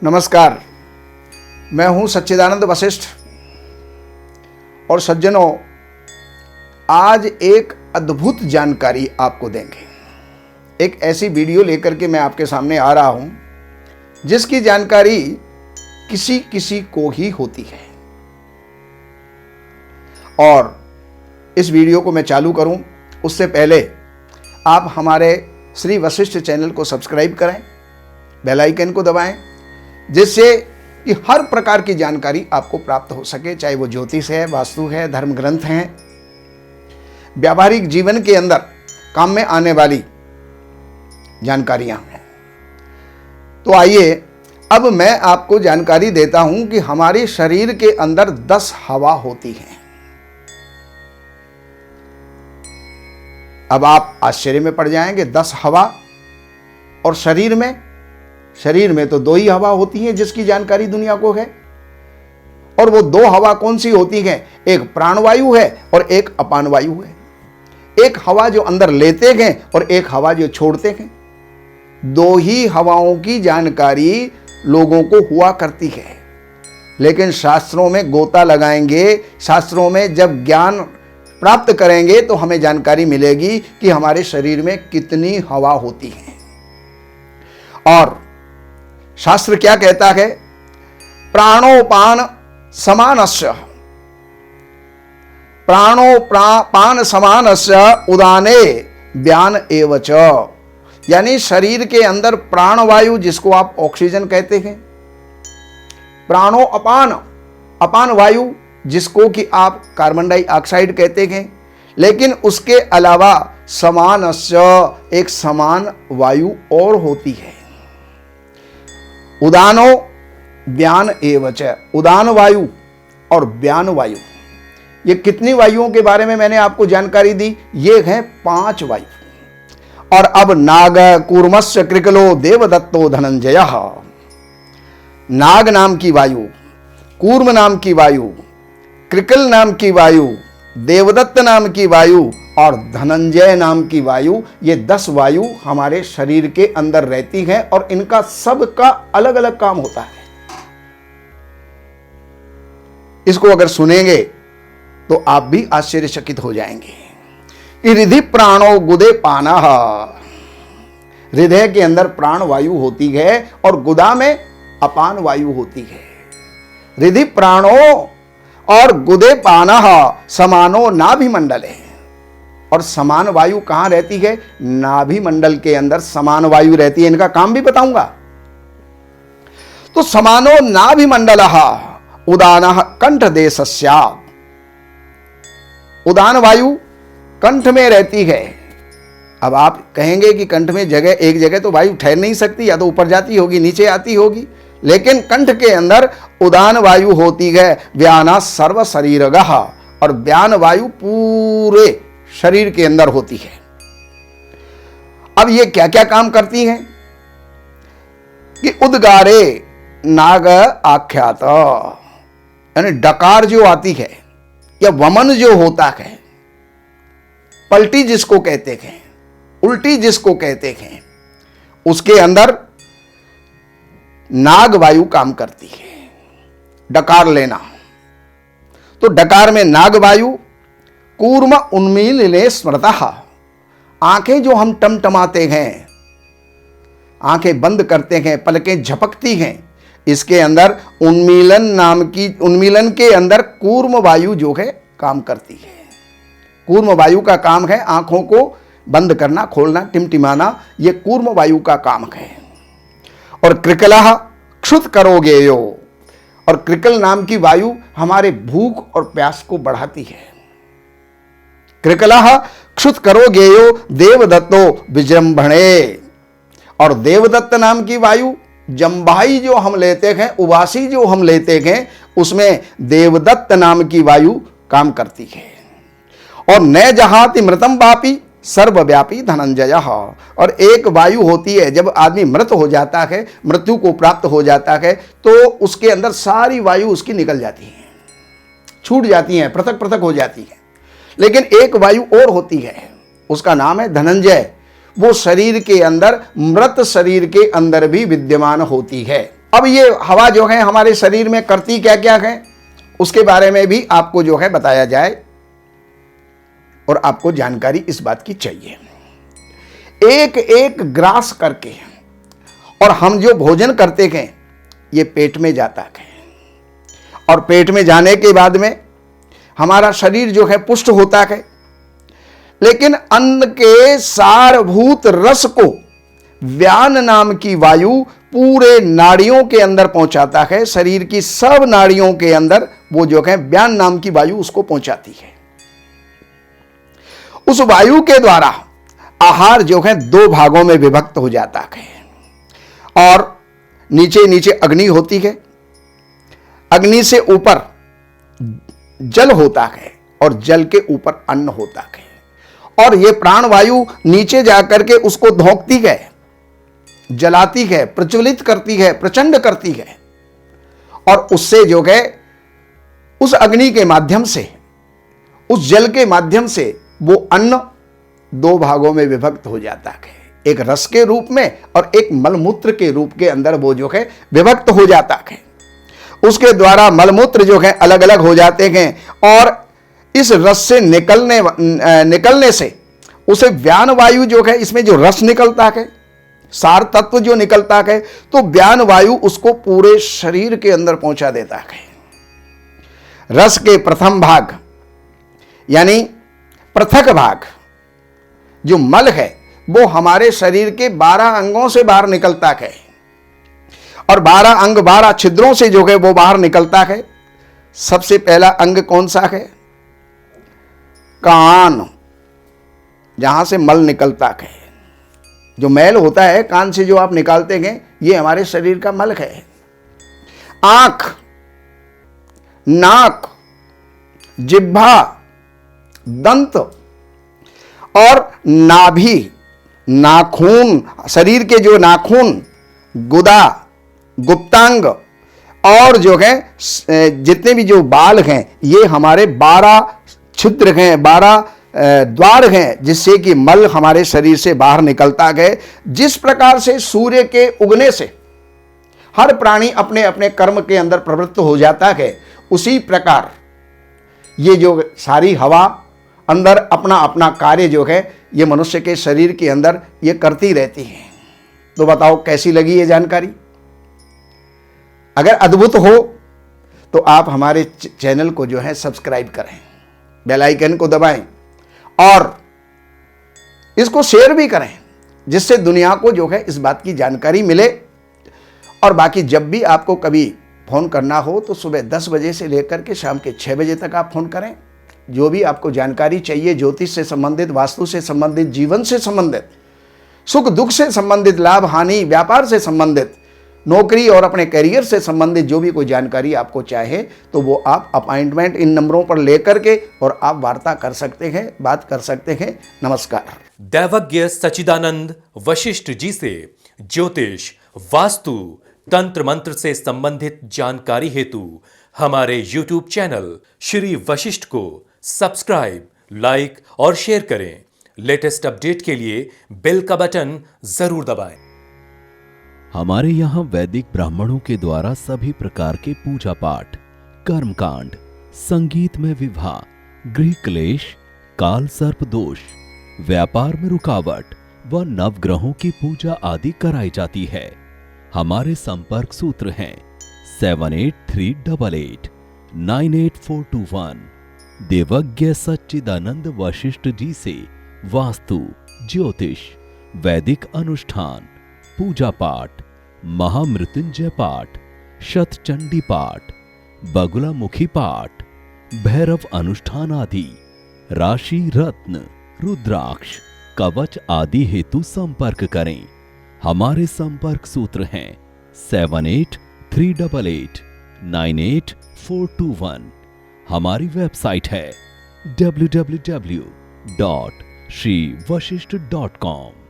नमस्कार, मैं हूं सच्चिदानंद वशिष्ठ और सज्जनों, आज एक अद्भुत जानकारी आपको देंगे। एक ऐसी वीडियो लेकर के मैं आपके सामने आ रहा हूं जिसकी जानकारी किसी किसी को ही होती है। और इस वीडियो को मैं चालू करूं उससे पहले आप हमारे श्री वशिष्ठ चैनल को सब्सक्राइब करें, बेल आइकन को दबाएं, जिससे कि हर प्रकार की जानकारी आपको प्राप्त हो सके, चाहे वो ज्योतिष है, वास्तु है, धर्म ग्रंथ हैं, व्यावहारिक जीवन के अंदर काम में आने वाली जानकारियां हैं। तो आइए अब मैं आपको जानकारी देता हूं कि हमारे शरीर के अंदर 10 हवा होती हैं। अब आप आश्चर्य में पड़ जाएंगे, 10 हवा और शरीर में तो 2 ही हवा होती हैं जिसकी जानकारी दुनिया को है। और वो 2 हवा कौन सी होती हैं? एक प्राणवायु है और एक अपान वायु है। एक हवा जो अंदर लेते हैं और एक हवा जो छोड़ते हैं। 2 ही हवाओं की जानकारी लोगों को हुआ करती है, लेकिन शास्त्रों में गोता लगाएंगे, शास्त्रों में जब ज्ञान प्राप्त करेंगे तो हमें जानकारी मिलेगी कि हमारे शरीर में कितनी हवा होती है। और शास्त्र क्या कहता है? प्राणोपान समानस्य, प्राणोपान समानस्य उदाने व्यान एव च। यानी शरीर के अंदर प्राणवायु जिसको आप ऑक्सीजन कहते हैं, प्राणो अपान वायु जिसको कि आप कार्बन डाइऑक्साइड कहते हैं, लेकिन उसके अलावा समानस्य एक समान वायु और होती है। उदानो व्यान एव च, उदान वायु और व्यान वायु, ये कितनी वायुओं के बारे में मैंने आपको जानकारी दी? ये हैं 5 वायु। और अब नाग कूर्मस्य कृकलो देवदत्तो धनंजय, नाग नाम की वायु, कूर्म नाम की वायु, कृकल नाम की वायु, देवदत्त नाम की वायु और धनंजय नाम की वायु, ये 10 वायु हमारे शरीर के अंदर रहती हैं और इनका सबका अलग अलग काम होता है। इसको अगर सुनेंगे तो आप भी आश्चर्यचकित हो जाएंगे। हृदय प्राणो गुदे पाना, हृदय के अंदर प्राण वायु होती है और गुदा में अपान वायु होती है। हृदय प्राणो और गुदे पाना समानो नाभि मंडल है। और समान वायु कहां रहती है? नाभि मंडल के अंदर समान वायु रहती है। इनका काम भी बताऊंगा। तो समानो नाभि मंडल उदान कंठ देशस्या, उदान वायु कंठ में रहती है। अब आप कहेंगे कि कंठ में एक जगह तो वायु ठहर नहीं सकती, या तो ऊपर जाती होगी, नीचे आती होगी, लेकिन कंठ के अंदर उदान वायु होती है। व्याना सर्व शरीरगः, और व्यान वायु पूरे शरीर के अंदर होती है। अब ये क्या क्या काम करती हैं? कि उद्गारे नाग आख्यात, यानी डकार जो आती है या वमन जो होता है, पलटी जिसको कहते हैं, उल्टी जिसको कहते हैं, उसके अंदर नाग वायु काम करती है। डकार लेना, तो डकार में नाग वायु। कूर्म उन्मीलने स्मृतः, आंखें जो हम टमटमाते हैं, आंखें बंद करते हैं, पलकें झपकती हैं, इसके अंदर उन्मीलन के अंदर कूर्म वायु जो है काम करती है। कूर्म वायु का काम है आंखों को बंद करना, खोलना, टिमटिमाना, यह कूर्म वायु का काम है। और कृकलः क्षुत करोगे यो, और कृकल नाम की वायु हमारे भूख और प्यास को बढ़ाती है। कृकलः क्षुत करोगे यो देवदत्तो विजृंभणे, और देवदत्त नाम की वायु जम्भाई जो हम लेते हैं, उबासी जो हम लेते हैं, उसमें देवदत्त नाम की वायु काम करती है। और न जहाति मृतम वापी सर्वव्यापी धनंजय, और एक वायु होती है जब आदमी मृत हो जाता है, मृत्यु को प्राप्त हो जाता है, तो उसके अंदर सारी वायु उसकी निकल जाती है, छूट जाती हैं, पृथक पृथक हो जाती है। लेकिन एक वायु और होती है, उसका नाम है धनंजय। वो शरीर के अंदर, मृत शरीर के अंदर भी विद्यमान होती है। अब ये हवा जो है हमारे शरीर में करती क्या क्या है, उसके बारे में भी आपको जो है बताया जाए और आपको जानकारी इस बात की चाहिए। एक एक ग्रास करके और हम जो भोजन करते हैं ये पेट में जाता है, और पेट में जाने के बाद में हमारा शरीर जो है पुष्ट होता है। लेकिन अन्न के सारभूत रस को व्यान नाम की वायु पूरे नाड़ियों के अंदर पहुंचाता है। शरीर की सब नाड़ियों के अंदर वो जो है व्यान नाम की वायु उसको पहुंचाती है। उस वायु के द्वारा आहार जो है दो भागों में विभक्त हो जाता है, और नीचे नीचे अग्नि होती है, अग्नि से ऊपर जल होता है और जल के ऊपर अन्न होता है, और ये प्राण वायु नीचे जाकर के उसको धोंकती है, जलाती है, प्रज्वलित करती है, प्रचंड करती है, और उससे जो है उस अग्नि के माध्यम से, उस जल के माध्यम से वो अन्न दो भागों में विभक्त हो जाता है, एक रस के रूप में और एक मलमूत्र के रूप के अंदर वो जो है विभक्त हो जाता है। उसके द्वारा मलमूत्र जो है अलग अलग हो जाते हैं, और इस रस से निकलने से उसे व्यान वायु जो है, इसमें जो रस निकलता है, सार तत्व जो निकलता है, तो व्यान वायु उसको पूरे शरीर के अंदर पहुंचा देता है। रस के प्रथम भाग यानी पृथक भाग जो मल है वो हमारे शरीर के 12 अंगों से बाहर निकलता है, और 12 अंग 12 छिद्रों से जो है वो बाहर निकलता है। सबसे पहला अंग कौन सा है? कान, जहां से मल निकलता है। जो मैल होता है कान से जो आप निकालते हैं ये हमारे शरीर का मल है। आंख, नाक, जिह्वा, दंत और नाभि, नाखून, शरीर के जो नाखून, गुदा, गुप्तांग और जो है जितने भी जो बाल हैं ये हमारे 12 छिद्र हैं, 12 द्वार हैं, जिससे कि मल हमारे शरीर से बाहर निकलता है। जिस प्रकार से सूर्य के उगने से हर प्राणी अपने अपने कर्म के अंदर प्रवृत्त हो जाता है, उसी प्रकार ये जो सारी हवा अंदर अपना अपना कार्य जो है ये मनुष्य के शरीर के अंदर ये करती रहती है। तो बताओ कैसी लगी ये जानकारी? अगर अद्भुत हो तो आप हमारे चैनल को जो है सब्सक्राइब करें, बेल आइकन को दबाएं और इसको शेयर भी करें, जिससे दुनिया को जो है इस बात की जानकारी मिले। और बाकी जब भी आपको कभी फ़ोन करना हो तो सुबह 10 बजे से लेकर के शाम के 6 बजे तक आप फ़ोन करें। जो भी आपको जानकारी चाहिए, ज्योतिष से संबंधित, वास्तु से संबंधित, जीवन से संबंधित, सुख दुख से संबंधित, लाभ हानि, व्यापार से संबंधित, नौकरी और अपने करियर से संबंधित जो भी कोई जानकारी आपको चाहे तो वो आप अपॉइंटमेंट इन नंबरों पर लेकर के और आप वार्ता कर सकते हैं, बात कर सकते हैं। नमस्कार। दैवज्ञ सच्चिदानंद वशिष्ठ जी से ज्योतिष, वास्तु, तंत्र मंत्र से संबंधित जानकारी हेतु हमारे YouTube चैनल श्री वशिष्ठ को सब्सक्राइब, लाइक और शेयर करें। लेटेस्ट अपडेट के लिए बेल का बटन जरूर दबाएं। हमारे यहाँ वैदिक ब्राह्मणों के द्वारा सभी प्रकार के पूजा पाठ, कर्मकांड, संगीत में विवाह, गृह क्लेश, काल सर्प दोष, व्यापार में रुकावट व नवग्रहों की पूजा आदि कराई जाती है। हमारे संपर्क सूत्र हैं 7838 98421। देवज्ञ सच्चिदानंद वशिष्ठ जी से वास्तु, ज्योतिष, वैदिक अनुष्ठान, पूजा पाठ, महामृत्युंजय पाठ, शतचंडी पाठ, बगुलामुखी पाठ, भैरव अनुष्ठान आदि, राशि रत्न, रुद्राक्ष, कवच आदि हेतु संपर्क करें। हमारे संपर्क सूत्र हैं 7838 98421। हमारी वेबसाइट है www.shrivashishth.com।